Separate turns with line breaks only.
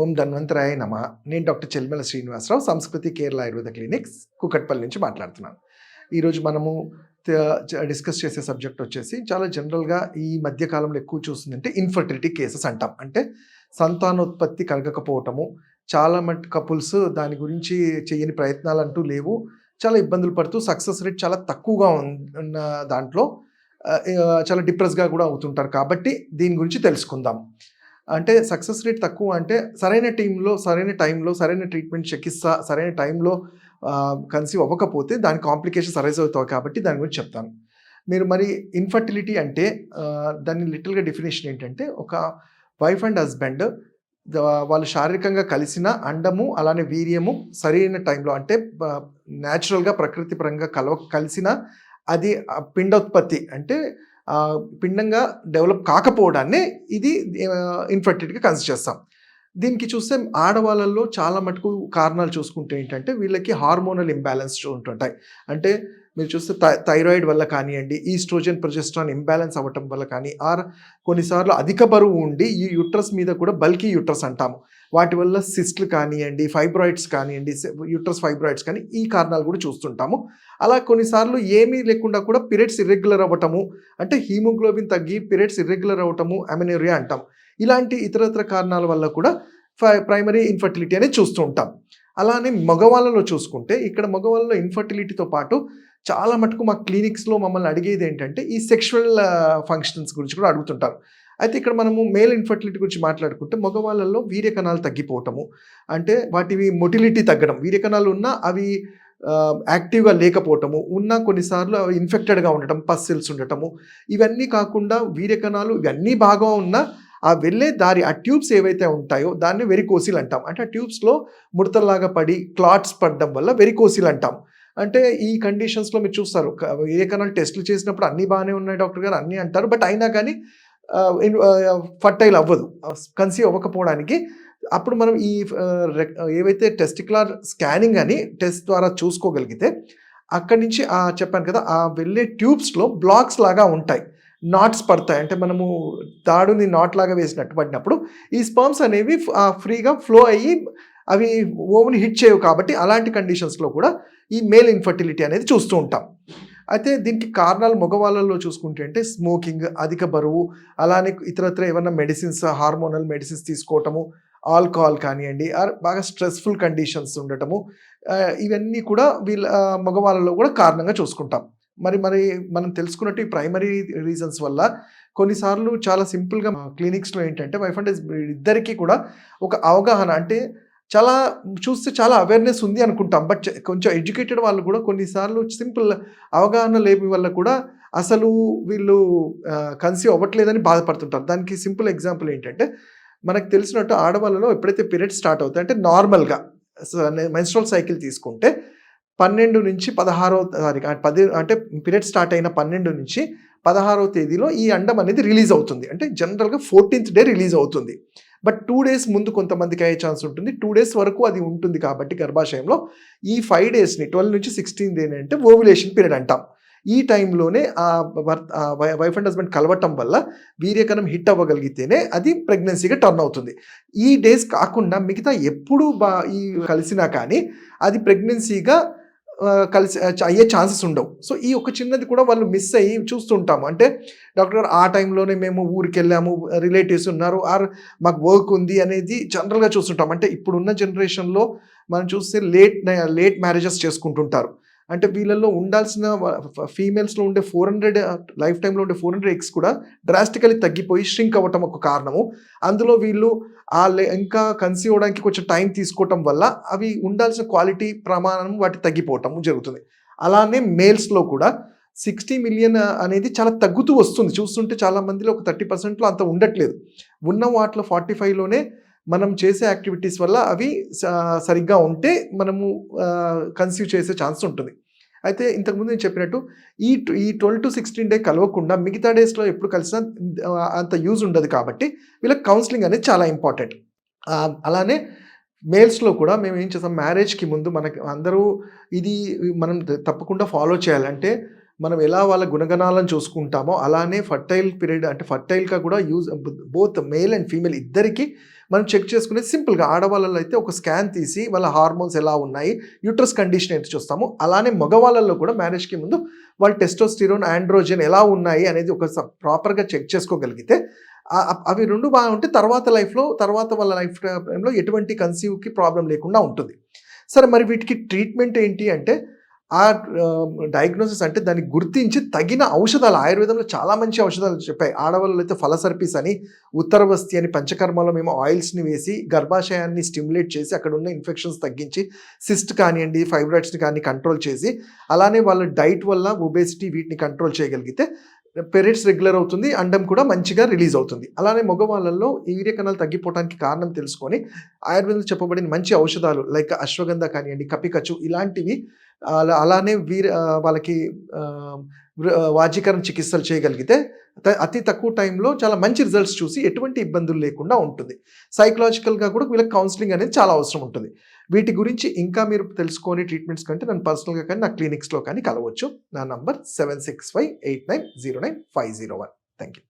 ఓం ధన్వంతరాయ నమః. నేను డాక్టర్ చెల్మెల శ్రీనివాసరావు, సంస్కృతి కేరళ ఆయుర్వేద క్లినిక్స్, కూకట్పల్లి నుంచి మాట్లాడుతున్నాను. ఈరోజు మనము డిస్కస్ చేసే సబ్జెక్ట్ వచ్చేసి చాలా జనరల్గా ఈ మధ్య కాలంలో ఎక్కువ చూస్తుందంటే ఇన్ఫర్టిలిటీ కేసెస్ అంటాం. అంటే సంతానోత్పత్తి కలగకపోవటము, చాలా మట్ కపుల్స్ దాని గురించి చేయని ప్రయత్నాలు అంటూ లేవు, చాలా ఇబ్బందులు పడుతూ సక్సెస్ రేట్ చాలా తక్కువగా ఉన్న దాంట్లో చాలా డిప్రెస్గా కూడా అవుతుంటారు. కాబట్టి దీని గురించి తెలుసుకుందాం. అంటే సక్సెస్ రేట్ తక్కువ అంటే సరైన టీంలో, సరైన టైంలో, సరైన ట్రీట్మెంట్, చికిత్స సరైన టైంలో కన్సీవ్ అవ్వకపోతే దాని కాంప్లికేషన్స్ అరైజ్ అవుతాయి. కాబట్టి దాని గురించి చెప్తాను. మీరు మరి ఇన్ఫర్టిలిటీ అంటే దాని లిటిల్గా డెఫినేషన్ ఏంటంటే, ఒక వైఫ్ అండ్ హస్బెండ్ వాళ్ళు శారీరకంగా కలిసిన అండము అలానే వీర్యము సరైన టైంలో అంటే న్యాచురల్గా ప్రకృతి పరంగా కలిసిన అది పిండోత్పత్తి అంటే పిండంగా డెవలప్ కాకపోవడాన్ని ఇది ఇన్ఫర్టిలిటీగా కన్సిడర్ చేస్తాం. దీనికి చూస్తే ఆడవాళ్ళల్లో చాలా మటుకు కారణాలు చూసుకుంటే ఏంటంటే వీళ్ళకి హార్మోనల్ ఇంబ్యాలెన్స్ ఉంటుంటాయి. అంటే మీరు చూస్తే థైరాయిడ్ వల్ల కానివ్వండి, ఈస్ట్రోజన్ ప్రొజెస్ట్రాన్ ఇంబ్యాలెన్స్ అవ్వటం వల్ల కానీ, ఆర్ కొన్నిసార్లు అధిక బరువు ఉండి ఈ యూట్రస్ మీద కూడా బల్కీ యూట్రస్ అంటాము, వాటి వల్ల సిస్ట్లు కానివ్వండి, ఫైబ్రాయిడ్స్ కానివ్వండి, యూట్రస్ ఫైబ్రాయిడ్స్ కానీ ఈ కారణాలు కూడా చూస్తుంటాము. అలా కొన్నిసార్లు ఏమీ లేకుండా కూడా పీరియడ్స్ ఇర్రెగ్యులర్ అవ్వటము, అంటే హీమోగ్లోబిన్ తగ్గి పీరియడ్స్ ఇర్రెగ్యులర్ అవ్వటము అమెనోరియా అంటాం. ఇలాంటి ఇతరత్ర కారణాల వల్ల కూడా ప్రైమరీ ఇన్ఫర్టిలిటీ అనేది చూస్తూ ఉంటాం. అలానే మగవాళ్ళలో చూసుకుంటే ఇక్కడ మగవాళ్ళలో ఇన్ఫర్టిలిటీతో పాటు చాలా మటుకు మా క్లినిక్స్లో మమ్మల్ని అడిగేది ఏంటంటే ఈ సెక్షువల్ ఫంక్షన్స్ గురించి కూడా అడుగుతుంటారు. అయితే ఇక్కడ మనము మేల్ ఇన్ఫర్టిలిటీ గురించి మాట్లాడుకుంటే మగవాళ్ళల్లో వీర్యకణాలు తగ్గిపోవటము, అంటే వాటివి మొటిలిటీ తగ్గడం, వీర్యకణాలు ఉన్నా అవి యాక్టివ్గా లేకపోవటము, ఉన్న కొన్నిసార్లు అవి ఇన్ఫెక్టెడ్గా ఉండటం, పస్సెల్స్ ఉండటము, ఇవన్నీ కాకుండా వీర్యకణాలు ఇవన్నీ బాగా ఉన్నా ఆ వెళ్ళే దారి, ఆ ట్యూబ్స్ ఏవైతే ఉంటాయో దాన్ని వెరికోసిల్ అంటాం. అంటే ఆ ట్యూబ్స్లో ముడతల్లాగా పడి క్లాట్స్ పడడం వల్ల వెరికోసిల్ అంటాం. అంటే ఈ కండిషన్స్లో మీరు చూస్తారు వీర్యకణాలు టెస్టులు చేసినప్పుడు అన్నీ బాగానే ఉన్నాయి డాక్టర్ గారు అన్నీ అంటారు, బట్ అయినా కానీ ఫర్టైల్ అవ్వదు, కన్సీవ్ అవ్వకపోవడానికి. అప్పుడు మనం ఈ ఏవైతే టెస్టిక్యులర్ స్కానింగ్ అని టెస్ట్ ద్వారా చూసుకోగలిగితే అక్కడి నుంచి చెప్పాను కదా ఆ వెళ్ళే ట్యూబ్స్లో బ్లాక్స్ లాగా ఉంటాయి, నాట్స్ పడతాయి. అంటే మనము తాడుని నాట్ లాగా వేసినట్టు పడినప్పుడు ఈ స్పర్మ్స్ అనేవి ఫ్రీగా ఫ్లో అయ్యి అవి ఓవ్ని హిట్ చేయవు. కాబట్టి అలాంటి కండిషన్స్లో కూడా ఈ మేల్ ఇన్ఫర్టిలిటీ అనేది చూస్తూ ఉంటాం. అయితే దీనికి కారణాలు మగవాళ్ళలో చూసుకుంటే అంటే స్మోకింగ్, అధిక బరువు, అలానే ఇతరత్ర ఏమన్నా మెడిసిన్స్, హార్మోనల్ మెడిసిన్స్ తీసుకోవటము, ఆల్కహాల్ కానివ్వండి, బాగా స్ట్రెస్ఫుల్ కండిషన్స్ ఉండటము, ఇవన్నీ కూడా వీళ్ళ మగవాళ్ళలో కూడా కారణంగా చూసుకుంటాం. మరి మనం తెలుసుకున్నట్టు ఈ ప్రైమరీ రీజన్స్ వల్ల కొన్నిసార్లు చాలా సింపుల్గా క్లినిక్స్లో ఏంటంటే వైఫ్ అండ్ హస్బెండ్ ఇద్దరికీ కూడా ఒక అవగాహన, అంటే చాలా చూస్తే చాలా అవేర్నెస్ ఉంది అనుకుంటాం, బట్ కొంచెం ఎడ్యుకేటెడ్ వాళ్ళు కూడా కొన్నిసార్లు సింపుల్ అవగాహన లేని వల్ల కూడా అసలు వీళ్ళు కన్సీవ్ అవ్వట్లేదని బాధపడుతుంటారు. దానికి సింపుల్ ఎగ్జాంపుల్ ఏంటంటే మనకు తెలిసినట్టు ఆడవాళ్ళలో ఎప్పుడైతే పీరియడ్స్ స్టార్ట్ అవుతాయి అంటే నార్మల్గా మెన్స్ట్రువల్ సైకిల్ తీసుకుంటే 12 నుంచి 16వ తారీఖు, 10 అంటే పీరియడ్ స్టార్ట్ అయిన 12 నుంచి 16వ తేదీలో ఈ అండం అనేది రిలీజ్ అవుతుంది. అంటే జనరల్గా 14th డే రిలీజ్ అవుతుంది, బట్ 2 days ముందు కొంతమందికి అయ్యే ఛాన్స్ ఉంటుంది. 2 days వరకు అది ఉంటుంది. కాబట్టి గర్భాశయంలో ఈ 5 daysని 12 నుంచి 16 డే అంటే ఓవ్యులేషన్ పీరియడ్ అంటాం. ఈ టైంలోనే వైఫ్ అండ్ హస్బెండ్ కలవటం వల్ల వీర్యకణం హిట్ అవ్వగలిగితేనే అది ప్రెగ్నెన్సీగా టర్న్ అవుతుంది. ఈ డేస్ కాకుండా మిగతా ఎప్పుడు ఈ కలిసినా కానీ అది ప్రెగ్నెన్సీగా కలిసి అయ్యే ఛాన్సెస్ ఉండవు. సో ఈ ఒక చిన్నది కూడా వాళ్ళు మిస్ అయ్యి చూస్తుంటాము. అంటే డాక్టర్ గారు ఆ టైంలోనే మేము ఊరికి వెళ్ళాము, రిలేటివ్స్ ఉన్నారు, ఆర్ మాకు వర్క్ ఉంది అనేది జనరల్గా చూస్తుంటాం. అంటే ఇప్పుడున్న జనరేషన్లో మనం చూస్తే లేట్ మ్యారేజెస్ చేసుకుంటుంటారు. అంటే వీళ్ళల్లో ఉండాల్సిన ఫీమేల్స్లో ఉండే 400 లైఫ్ టైంలో ఉండే 400 eggs కూడా డ్రాస్టికలీ తగ్గిపోయి ష్రింక్ అవ్వటం ఒక కారణము. అందులో వీళ్ళు ఇంకా కన్సీవ్ అవ్వడానికి కొంచెం టైం తీసుకోవటం వల్ల అవి ఉండాల్సిన క్వాలిటీ ప్రమాణం వాటి తగ్గిపోవటం జరుగుతుంది. అలానే మేల్స్లో కూడా 60 million అనేది చాలా తగ్గుతూ వస్తుంది. చూస్తుంటే చాలా మందిలో ఒక 30%లో అంత ఉండట్లేదు. ఉన్న వాటిలో 45లోనే మనం చేసే యాక్టివిటీస్ వల్ల అవి సరిగ్గా ఉంటే మనము కన్సీవ్ చేసే ఛాన్స్ ఉంటుంది. అయితే ఇంతకుముందు నేను చెప్పినట్టు ఈ 12 to 16 డే కలవకుండా మిగతా డేస్లో ఎప్పుడు కలిసినా అంత యూజ్ ఉండదు. కాబట్టి వీళ్ళకి కౌన్సిలింగ్ అనేది చాలా ఇంపార్టెంట్. అలానే మేల్స్లో కూడా మేము ఏం చేస్తాం, మ్యారేజ్కి ముందు మనకి అందరూ ఇది మనం తప్పకుండా ఫాలో చేయాలంటే మనం ఎలా వాళ్ళ గుణగణాలను చూసుకుంటామో అలానే ఫర్టైల్ పీరియడ్ అంటే ఫర్టైల్గా కూడా use both male and female ఇద్దరికి మనం చెక్ చేసుకునేది సింపుల్‌గా ఆడవాళ్ళలో అయితే ఒక స్కాన్ తీసి వాళ్ళ హార్మోన్స్ ఎలా ఉన్నాయి, యూట్రస్ కండిషన్ ఏంటి చూస్తాము. అలానే మగవాళ్ళలో కూడా మ్యారేజ్‌కి ముందు వాళ్ళ టెస్టోస్టిరోన్, ఆండ్రోజెన్ ఎలా ఉన్నాయి అనేది ఒక ప్రాపర్‌గా చెక్ చేసుకోగలిగితే అవి 2 బాగుంటే తర్వాత లైఫ్‌లో తర్వాత వాళ్ళ లైఫ్ టైమ్‌లో ఎటువంటి కన్సీవ్‌కి ప్రాబ్లమ్ లేకుండా ఉంటుంది. సరే మరి వీటికి ట్రీట్మెంట్ ఏంటి అంటే ఆ డయాగ్నోసిస్ అంటే దాన్ని గుర్తించి తగిన ఔషధాలు ఆయుర్వేదంలో చాలా మంచి ఔషధాలు చెప్పాయి. ఆడవాళ్ళలో అయితే ఫలసర్పిస్ అని, ఉత్తరవస్తి అని పంచకర్మలో మేము ఆయిల్స్‌ని వేసి గర్భాశయాన్ని స్టిమ్యులేట్ చేసి అక్కడ ఉన్న ఇన్ఫెక్షన్స్ తగ్గించి సిస్ట్ కానియండి, ఫైబ్రాయిడ్స్‌ని కానీ కంట్రోల్ చేసి, అలానే వాళ్ళ డైట్ వల్ల ఒబేసిటీ వీటిని కంట్రోల్ చేయగలిగితే పీరియడ్స్ రెగ్యులర్ అవుతుంది. అండం కూడా మంచిగా రిలీజ్ అవుతుంది. అలానే మగవాళ్ళలో ఈ వీర్య కణాలు తగ్గిపోవటానికి కారణం తెలుసుకొని ఆయుర్వేదంలో చెప్పబడిన మంచి ఔషధాలు లైక్ అశ్వగంధ కానియండి, కపికచు ఇలాంటివి అలానే వాళ్ళకి ఆహ్, వాజీకరణ చికిత్సలు చేయగలిగితే అతి తక్కువ టైంలో చాలా మంచి రిజల్ట్స్ చూసి ఎటువంటి ఇబ్బందులు లేకుండా ఉంటుంది. సైకలాజికల్‌గా కూడా వీళ్ళకి కౌన్సెలింగ్ అనేది చాలా అవసరం ఉంటుంది. వీటి గురించి ఇంకా మీరు తెలుసుకొని ట్రీట్మెంట్స్ కంటే నన్ను పర్సనల్‌గా కానీ నా క్లినిక్స్‌లో కానీ కలవచ్చు. నా నంబర్ 7658909501. Thank you.